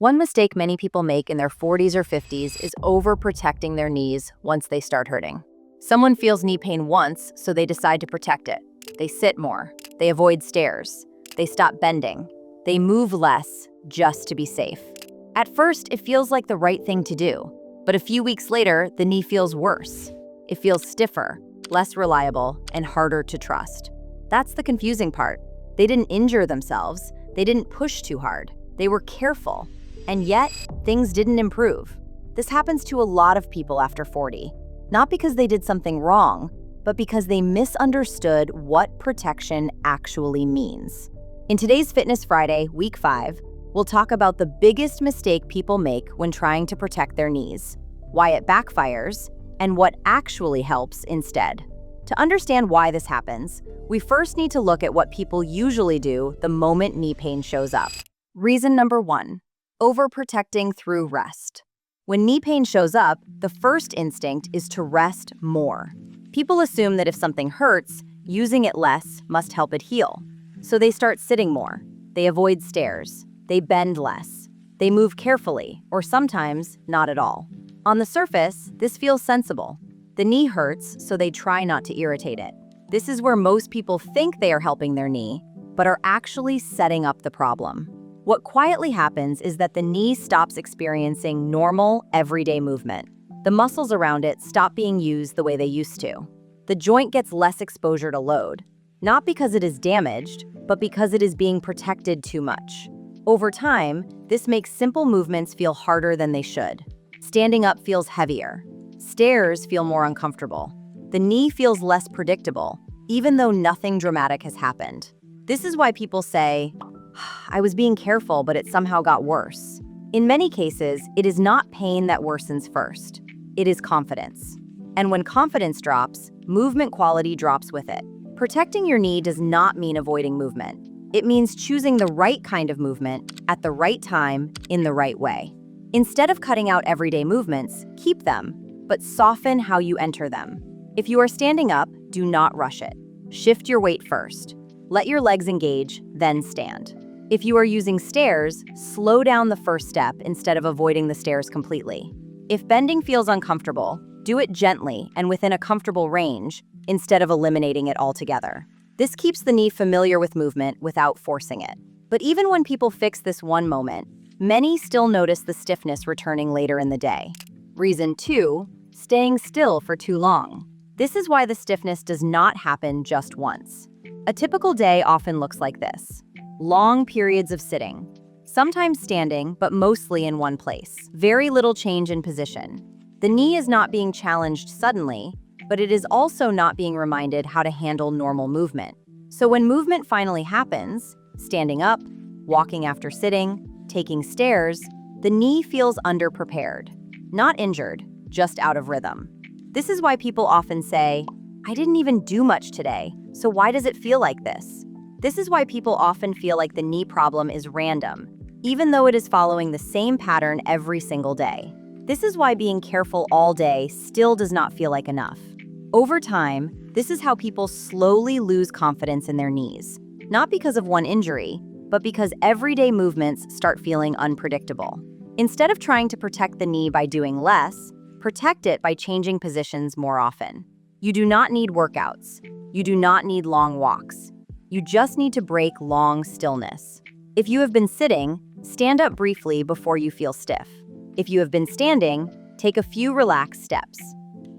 One mistake many people make in their 40s or 50s is overprotecting their knees once they start hurting. Someone feels knee pain once, so they decide to protect it. They sit more. They avoid stairs. They stop bending. They move less just to be safe. At first, it feels like the right thing to do, but a few weeks later, the knee feels worse. It feels stiffer, less reliable, and harder to trust. That's the confusing part. They didn't injure themselves. They didn't push too hard. They were careful. And yet, things didn't improve. This happens to a lot of people after 40, not because they did something wrong, but because they misunderstood what protection actually means. In today's Fitness Friday, Week 5, we'll talk about the biggest mistake people make when trying to protect their knees, why it backfires, and what actually helps instead. To understand why this happens, we first need to look at what people usually do the moment knee pain shows up. Reason number 1. Overprotecting through rest. When knee pain shows up, the first instinct is to rest more. People assume that if something hurts, using it less must help it heal. So they start sitting more. They avoid stairs. They bend less. They move carefully, or sometimes not at all. On the surface, this feels sensible. The knee hurts, so they try not to irritate it. This is where most people think they are helping their knee, but are actually setting up the problem. What quietly happens is that the knee stops experiencing normal, everyday movement. The muscles around it stop being used the way they used to. The joint gets less exposure to load, not because it is damaged, but because it is being protected too much. Over time, this makes simple movements feel harder than they should. Standing up feels heavier. Stairs feel more uncomfortable. The knee feels less predictable, even though nothing dramatic has happened. This is why people say, I was being careful, but it somehow got worse. In many cases, it is not pain that worsens first. It is confidence. And when confidence drops, movement quality drops with it. Protecting your knee does not mean avoiding movement. It means choosing the right kind of movement at the right time in the right way. Instead of cutting out everyday movements, keep them, but soften how you enter them. If you are standing up, do not rush it. Shift your weight first. Let your legs engage, then stand. If you are using stairs, slow down the first step instead of avoiding the stairs completely. If bending feels uncomfortable, do it gently and within a comfortable range instead of eliminating it altogether. This keeps the knee familiar with movement without forcing it. But even when people fix this one moment, many still notice the stiffness returning later in the day. Reason 2, staying still for too long. This is why the stiffness does not happen just once. A typical day often looks like this. Long periods of sitting, sometimes standing, but mostly in one place. Very little change in position. The knee is not being challenged suddenly, but it is also not being reminded how to handle normal movement. So when movement finally happens, standing up, walking after sitting, taking stairs, the knee feels underprepared. Not injured, just out of rhythm. This is why people often say, I didn't even do much today, so why does it feel like this? This is why people often feel like the knee problem is random, even though it is following the same pattern every single day. This is why being careful all day still does not feel like enough. Over time, this is how people slowly lose confidence in their knees, not because of one injury, but because everyday movements start feeling unpredictable. Instead of trying to protect the knee by doing less, protect it by changing positions more often. You do not need workouts. You do not need long walks. You just need to break long stillness. If you have been sitting, stand up briefly before you feel stiff. If you have been standing, take a few relaxed steps.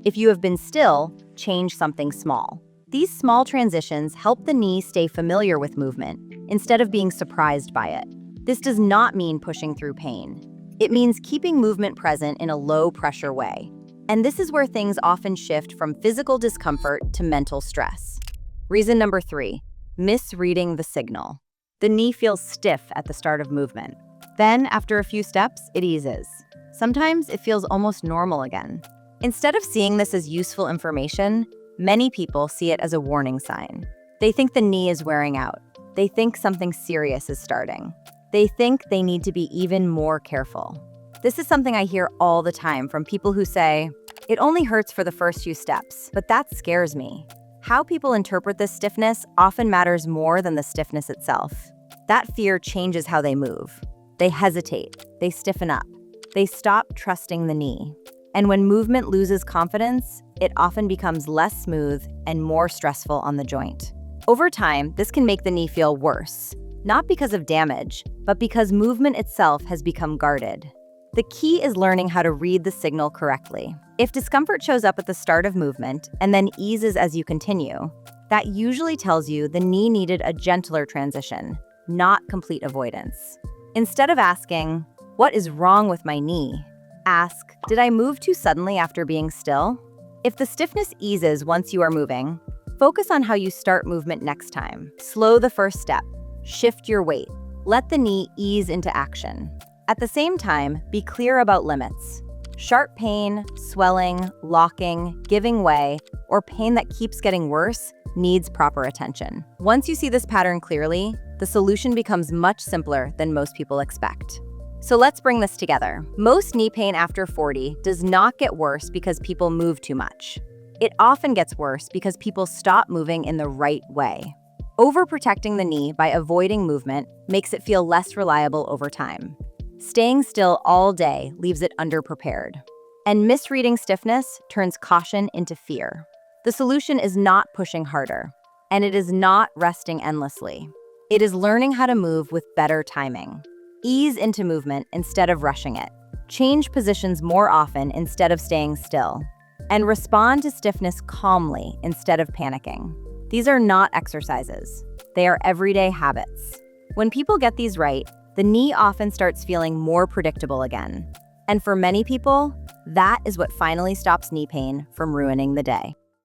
If you have been still, change something small. These small transitions help the knee stay familiar with movement instead of being surprised by it. This does not mean pushing through pain. It means keeping movement present in a low-pressure way. And this is where things often shift from physical discomfort to mental stress. Reason number 3. Misreading the signal. The knee feels stiff at the start of movement. Then, after a few steps, it eases. Sometimes it feels almost normal again. Instead of seeing this as useful information, many people see it as a warning sign. They think the knee is wearing out. They think something serious is starting. They think they need to be even more careful. This is something I hear all the time from people who say, it only hurts for the first few steps, but that scares me. How people interpret this stiffness often matters more than the stiffness itself. That fear changes how they move. They hesitate, they stiffen up, they stop trusting the knee. And when movement loses confidence, it often becomes less smooth and more stressful on the joint. Over time, this can make the knee feel worse, not because of damage, but because movement itself has become guarded. The key is learning how to read the signal correctly. If discomfort shows up at the start of movement and then eases as you continue, that usually tells you the knee needed a gentler transition, not complete avoidance. Instead of asking, "What is wrong with my knee?" ask, "Did I move too suddenly after being still?" If the stiffness eases once you are moving, focus on how you start movement next time. Slow the first step. Shift your weight. Let the knee ease into action. At the same time, be clear about limits. Sharp pain, swelling, locking, giving way, or pain that keeps getting worse needs proper attention. Once you see this pattern clearly, the solution becomes much simpler than most people expect. So let's bring this together. Most knee pain after 40 does not get worse because people move too much. It often gets worse because people stop moving in the right way. Overprotecting the knee by avoiding movement makes it feel less reliable over time. Staying still all day leaves it underprepared. And misreading stiffness turns caution into fear. The solution is not pushing harder, and it is not resting endlessly. It is learning how to move with better timing. Ease into movement instead of rushing it. Change positions more often instead of staying still. And respond to stiffness calmly instead of panicking. These are not exercises. They are everyday habits. When people get these right, the knee often starts feeling more predictable again. And for many people, that is what finally stops knee pain from ruining the day.